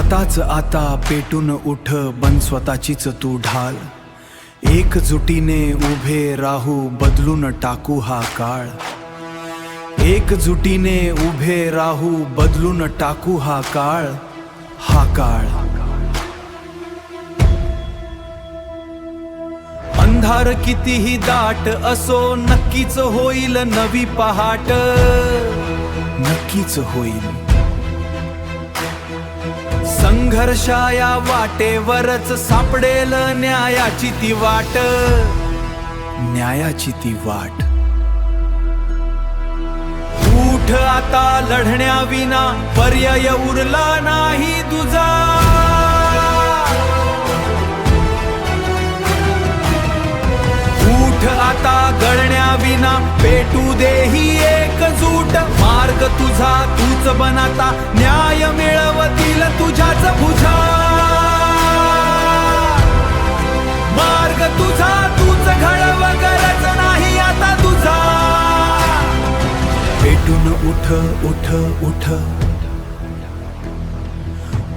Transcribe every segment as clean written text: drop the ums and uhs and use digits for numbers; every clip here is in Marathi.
आताच आता पेटून उठ, बन स्वतःचीच तू ढाल. एकजुटीने उभे राहू, बदलून टाकू हा काळ. एकजुटीने उभे राहू, बदलून टाकू हा काळ. हा काळ. अंधार कितीही दाट असो, नक्कीच होईल नवी पहाट. नक्कीच होईल. संघर्षा या वाटेवरच सापडेल न्यायाची ती वाट. न्यायाची ती वाट. उठ आता लढण्याविना पर्याय उरला नाही तुझा. उठ आता गळण्याविना पेटू दे ही एकजूट. मार्ग तुझा तूच बनाता, न्याय मिळवतील तुझ्याच भुजा. मार्ग तुझा तूच घडव, गरज नाही आता तुझा. पेटून उठ उठ उठ.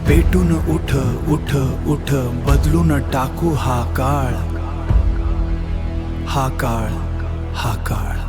पेटून उठ उठ उठ, बदलून टाकू हा काळ. हा काळ. हा काळ.